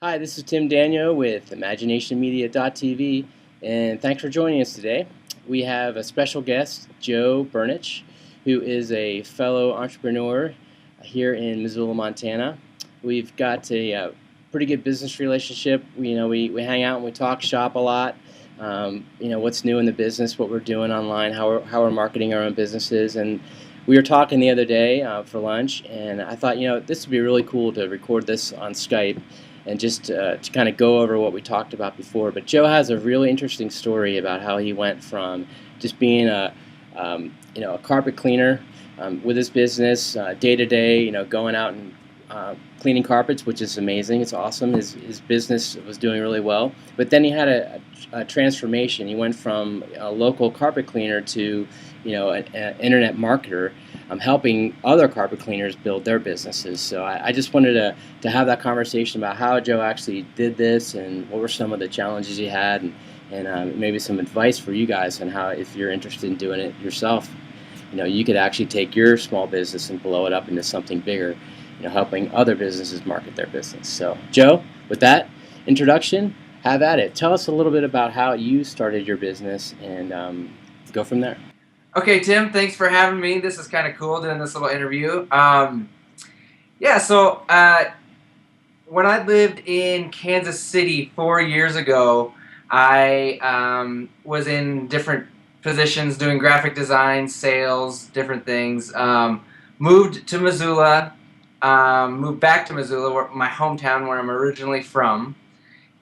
Hi, this is Tim Daniel with ImaginationMedia.tv, and thanks for joining us today. We have a special guest, Joe Burnich, who is a fellow entrepreneur here in Missoula, Montana. We've got a pretty good business relationship. We hang out and we talk shop a lot. What's new in the business, what we're doing online, how we're marketing our own businesses, and we were talking the other day for lunch, and I thought, this would be really cool to record this on Skype and just to kind of go over what we talked about before. But Joe has a really interesting story about how he went from just being a carpet cleaner with his business day to day, going out and cleaning carpets, which is amazing. It's awesome. His business was doing really well. But then he had a transformation. He went from a local carpet cleaner to an internet marketer, helping other carpet cleaners build their businesses. So I just wanted to have that conversation about how Joe actually did this and what were some of the challenges he had, and maybe some advice for you guys on how, if you're interested in doing it yourself, you could actually take your small business and blow it up into something bigger, helping other businesses market their business. So Joe, with that introduction, have at it. Tell us a little bit about how you started your business and go from there. Okay, Tim, thanks for having me. This is kind of cool doing this little interview. So when I lived in Kansas City 4 years ago, I was in different positions doing graphic design, sales, different things. Moved to Missoula, moved back to Missoula, my hometown where I'm originally from,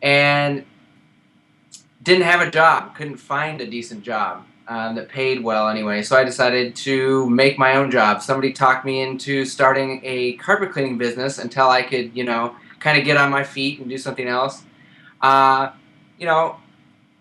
and didn't have a job, couldn't find a decent job that paid well anyway. So I decided to make my own job. Somebody talked me into starting a carpet cleaning business until I could, kind of get on my feet and do something else. Uh, you know,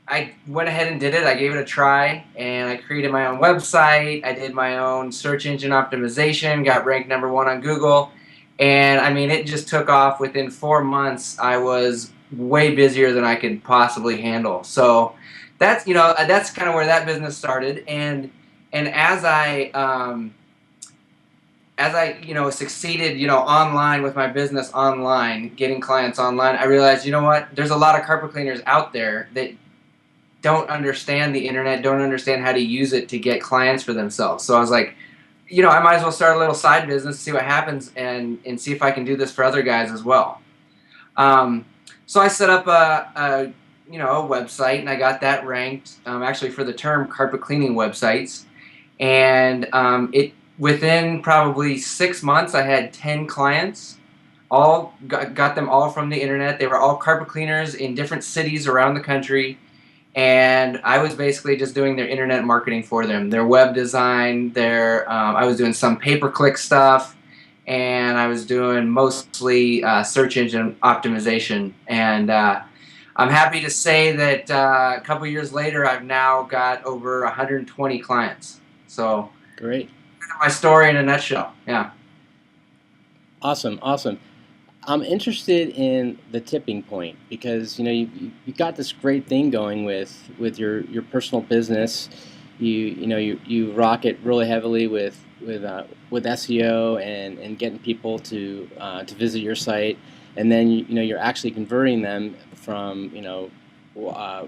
I went ahead and did it. I gave it a try, and I created my own website. I did my own search engine optimization, got ranked #1 on Google, and I mean, it just took off. Within 4 months, I was way busier than I could possibly handle. So that's kind of where that business started, and as I succeeded online with my business online, getting clients online, I realized, what, there's a lot of carpet cleaners out there that don't understand the internet, don't understand how to use it to get clients for themselves. So I was like, I might as well start a little side business, see what happens, and see if I can do this for other guys as well. So I set up a website, and I got that ranked, actually, for the term carpet cleaning websites. And it within probably 6 months, I had 10 clients. All got them all from the internet. They were all carpet cleaners in different cities around the country, and I was basically just doing their internet marketing for them, their web design, I was doing some pay-per-click stuff, and I was doing mostly search engine optimization. And I'm happy to say that a couple years later, I've now got over 120 clients. So Great. my story in a nutshell. Yeah. Awesome, awesome. I'm interested in the tipping point because you got this great thing going with your personal business. You rock it really heavily with SEO and getting people to visit your site, and then you're actually converting them from uh,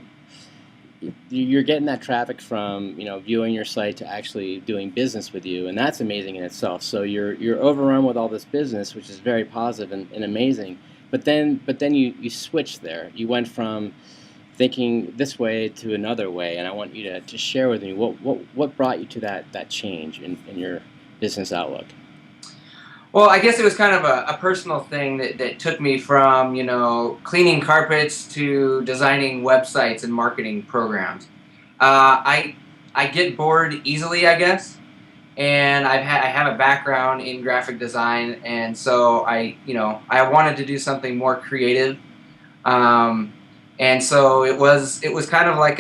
you're getting that traffic from viewing your site to actually doing business with you, and that's amazing in itself. So you're overrun with all this business, which is very positive and amazing. But then you switch there. You went from thinking this way to another way, and I want you to share with me what brought you to that change in your business outlook. Well, I guess it was kind of a personal thing that took me from, cleaning carpets to designing websites and marketing programs. I get bored easily, I guess, and I have a background in graphic design, and so I wanted to do something more creative, um, and so it was kind of like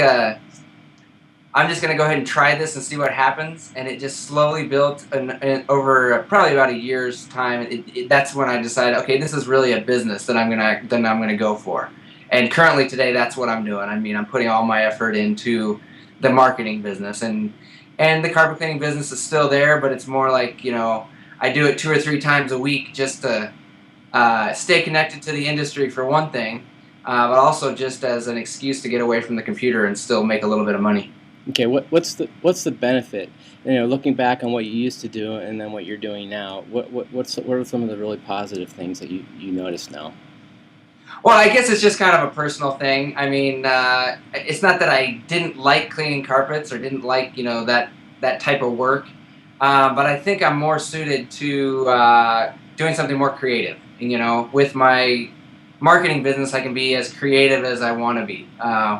I'm just going to go ahead and try this and see what happens. And it just slowly built over probably about a year's time. That's when I decided, okay, this is really a business that I'm gonna go for. And currently today, that's what I'm doing. I mean, I'm putting all my effort into the marketing business, and the carpet cleaning business is still there, but it's more like, I do it 2 or 3 times a week just to stay connected to the industry for one thing, but also just as an excuse to get away from the computer and still make a little bit of money. Okay, what's the benefit? Looking back on what you used to do and then what you're doing now, what are some of the really positive things that you notice now? Well, I guess it's just kind of a personal thing. I mean, it's not that I didn't like cleaning carpets or didn't like, that type of work, but I think I'm more suited to doing something more creative. And, with my marketing business, I can be as creative as I want to be.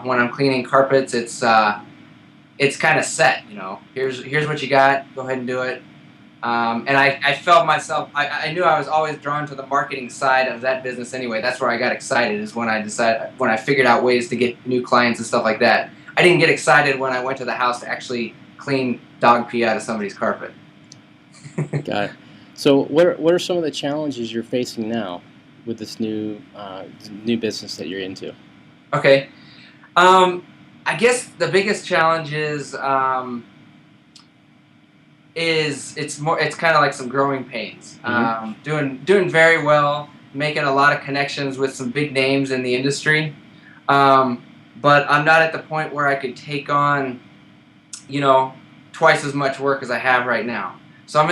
When I'm cleaning carpets, it's kind of set. Here's what you got. Go ahead and do it. And I felt myself, I knew I was always drawn to the marketing side of that business anyway. That's where I got excited, is when I figured out ways to get new clients and stuff like that. I didn't get excited when I went to the house to actually clean dog pee out of somebody's carpet. Got it. So what are some of the challenges you're facing now with this new business that you're into? Okay. I guess the biggest challenge is it's kind of like some growing pains. Hmm. Doing very well, making a lot of connections with some big names in the industry, but I'm not at the point where I could take on, you know, twice as much work as I have right now. So I'm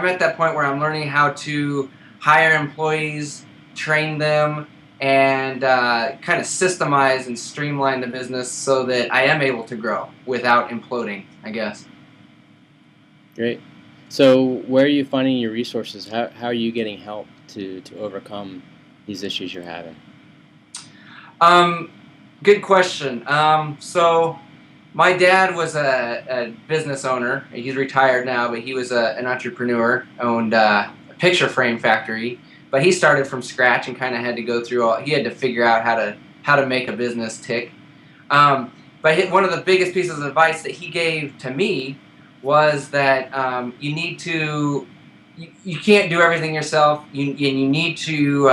at that point where I'm learning how to hire employees, train them, and kind of systemize and streamline the business so that I am able to grow without imploding, I guess. Great. So where are you finding your resources? How are you getting help to overcome these issues you're having? Um, Good question. So my dad was a business owner. He's retired now, but he was an entrepreneur, owned a picture frame factory. But he started from scratch and kind of had to go through all. He had to figure out how to make a business tick. One of the biggest pieces of advice that he gave to me was that you can't do everything yourself. You need to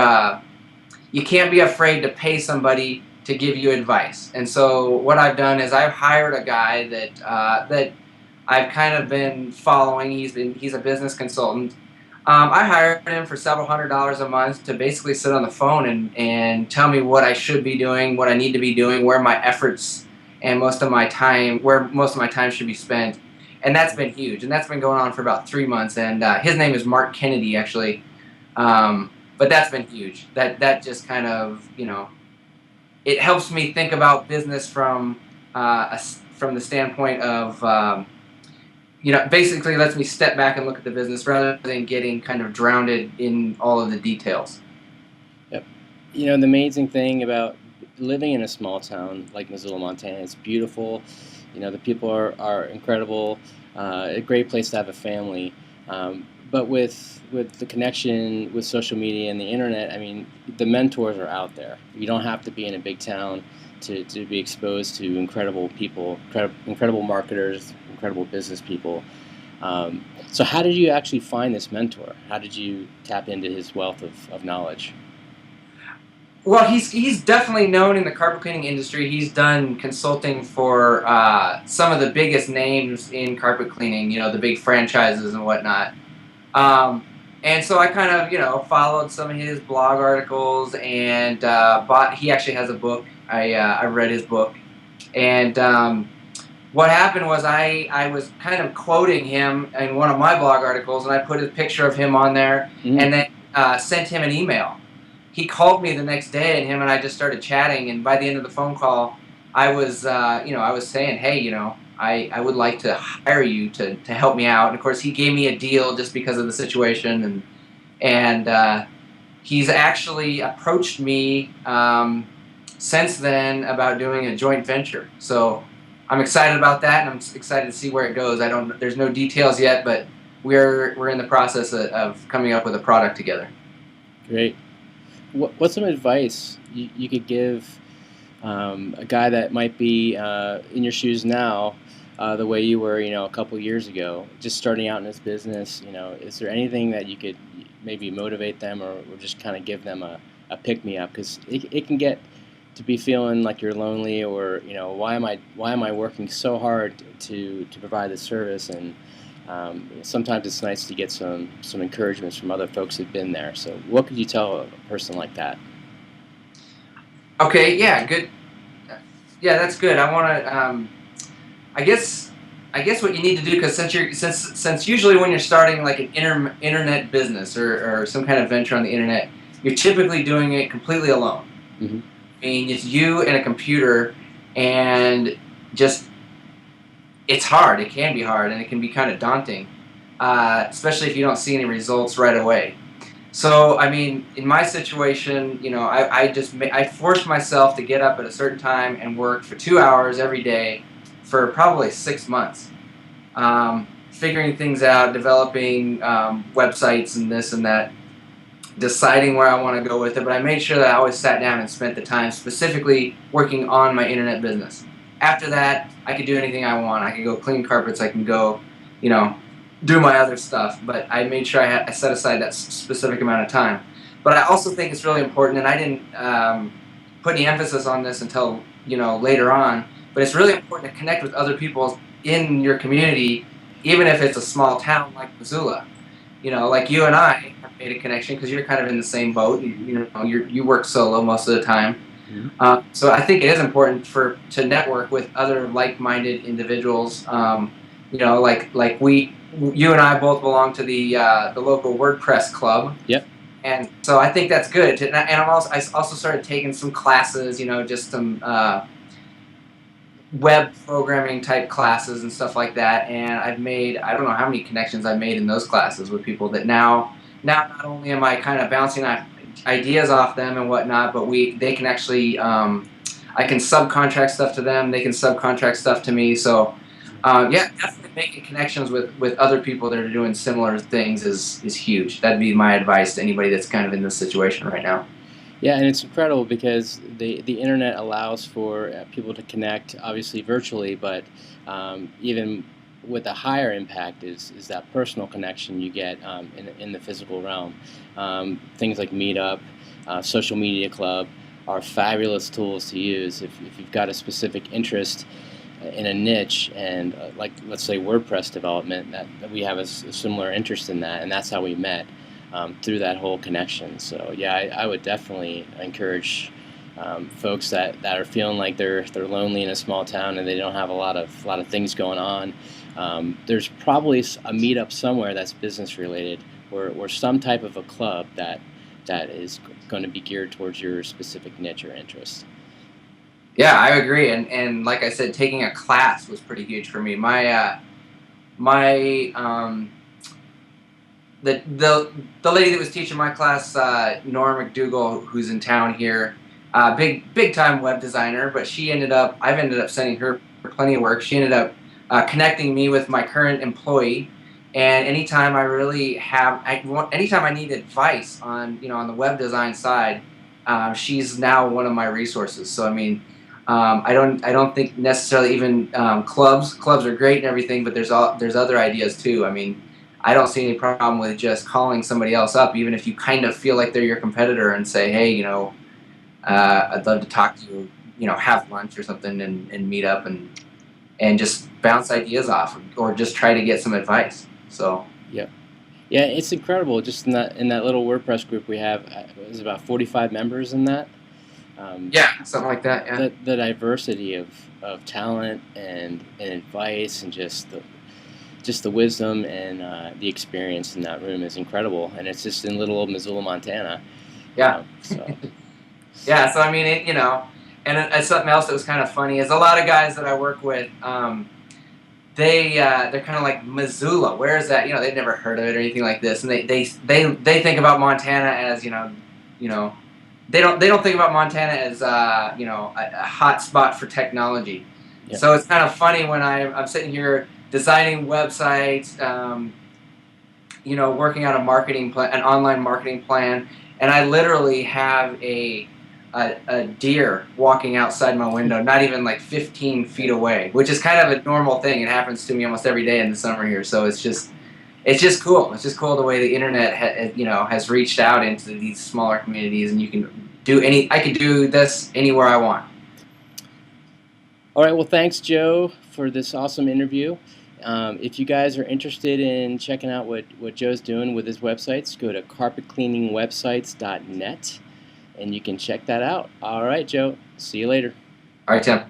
you can't be afraid to pay somebody to give you advice. And so what I've done is I've hired a guy that I've kind of been following. He's a business consultant. I hired him for several $100s a month to basically sit on the phone and tell me what I should be doing, what I need to be doing, where my efforts and where most of my time should be spent. And that's been huge. And that's been going on for about 3 months. And his name is Mark Kennedy, actually. But that's been huge. That just kind of, it helps me think about business from the standpoint of, basically lets me step back and look at the business rather than getting kind of drowned in all of the details. Yep. The amazing thing about living in a small town like Missoula, Montana, it's beautiful. The people are incredible. A great place to have a family. But with the connection with social media and the internet, I mean, the mentors are out there. You don't have to be in a big town to be exposed to incredible people, incredible marketers, incredible business people. So how did you actually find this mentor? How did you tap into his wealth of knowledge? Well, he's definitely known in the carpet cleaning industry. He's done consulting for some of the biggest names in carpet cleaning, the big franchises and whatnot. And so I kind of, followed some of his blog articles and he actually has a book. I read his book. And what happened was I was kind of quoting him in one of my blog articles, and I put a picture of him on there and then sent him an email. He called me the next day, and him and I just started chatting. And by the end of the phone call, I was saying, hey, I would like to hire you to help me out. And of course, he gave me a deal just because of the situation, and he's actually approached me since then about doing a joint venture. So I'm excited about that, and I'm excited to see where it goes. There's no details yet, but we're in the process of coming up with a product together. Great. What's some advice you could give a guy that might be in your shoes now, the way you were, a couple years ago, just starting out in this business? Is there anything that you could maybe motivate them or just kind of give them a pick-me-up? Because it can get to be feeling like you're lonely, or why am I working so hard to provide this service, and Sometimes it's nice to get some encouragements from other folks who've been there. So what could you tell a person like that? Okay, yeah, good. Yeah, that's good. I want to. I guess. I guess what you need to do, because since usually when you're starting like an internet business or some kind of venture on the internet, you're typically doing it completely alone. Hmm. I mean, it's you and a computer, and just it's hard. It can be hard, and it can be kind of daunting, especially if you don't see any results right away. So, I mean, in my situation, I forced myself to get up at a certain time and work for 2 hours every day for probably 6 months, figuring things out, developing websites and this and that, deciding where I want to go with it. But I made sure that I always sat down and spent the time specifically working on my internet business. After that, I could do anything I want. I could go clean carpets. I can go, you know, do my other stuff. But I made sure I set aside that specific amount of time. But I also think it's really important, and I didn't put any emphasis on this until later on. But it's really important to connect with other people in your community, even if it's a small town like Missoula. Like you and I have made a connection because you're kind of in the same boat. You work solo most of the time. Hmm. So I think it is important to network with other like-minded individuals. You and I both belong to the local WordPress club, Yep. and so I think that's good. And I also started taking some classes. Just some web programming type classes and stuff like that, and I don't know how many connections I've made in those classes with people that now not only am I kind of bouncing ideas off them and whatnot, but they can actually I can subcontract stuff to them, they can subcontract stuff to me. So yeah, definitely making connections with other people that are doing similar things is huge. That'd be my advice to anybody that's kind of in this situation right now. Yeah, and it's incredible because the internet allows for people to connect, obviously virtually, but even with a higher impact is that personal connection you get in the physical realm. Things like Meetup, Social Media Club are fabulous tools to use if you've got a specific interest in a niche, and like let's say WordPress development, that we have a similar interest in that, and that's how we met through that whole connection. So yeah, I would definitely encourage folks that are feeling like they're lonely in a small town and they don't have a lot of things going on. There's probably a meetup somewhere that's business related, or some type of a club that is going to be geared towards your specific niche or interest. Yeah, I agree. And like I said, taking a class was pretty huge for me. My the lady that was teaching my class, Nora McDougall, who's in town here, big time web designer. But I've ended up sending her plenty of work. She ended up connecting me with my current employee. And anytime anytime I need advice on the web design side, she's now one of my resources. So I mean, I don't think necessarily even clubs are great and everything, but there's other ideas too. I mean, I don't see any problem with just calling somebody else up, even if you kind of feel like they're your competitor, and say, hey, I'd love to talk to you, have lunch or something, and meet up and just bounce ideas off, or just try to get some advice. So Yep. Yeah, it's incredible. Just in that little WordPress group we have, there's about 45 members in that. yeah, something like that. Yeah. The diversity of talent and advice, and just the wisdom and the experience in that room is incredible, and it's just in little old Missoula, Montana. Yeah. So Yeah. So I mean, and something else that was kind of funny is a lot of guys that I work with, they're kind of like, Missoula, where is that? They've never heard of it or anything like this, and they think about Montana as they don't think about Montana as a hot spot for technology. yeah. So it's kind of funny when I'm sitting here designing websites, working out an online marketing plan, and I literally have a deer walking outside my window, not even like 15 feet away, which is kind of a normal thing. It happens to me almost every day in the summer here. So it's just cool. It's just cool the way the internet has reached out into these smaller communities, and I can do this anywhere I want. All right. Well, thanks, Joe, for this awesome interview. If you guys are interested in checking out what Joe's doing with his websites, go to carpetcleaningwebsites.net and you can check that out. All right, Joe. See you later. All right, Tim.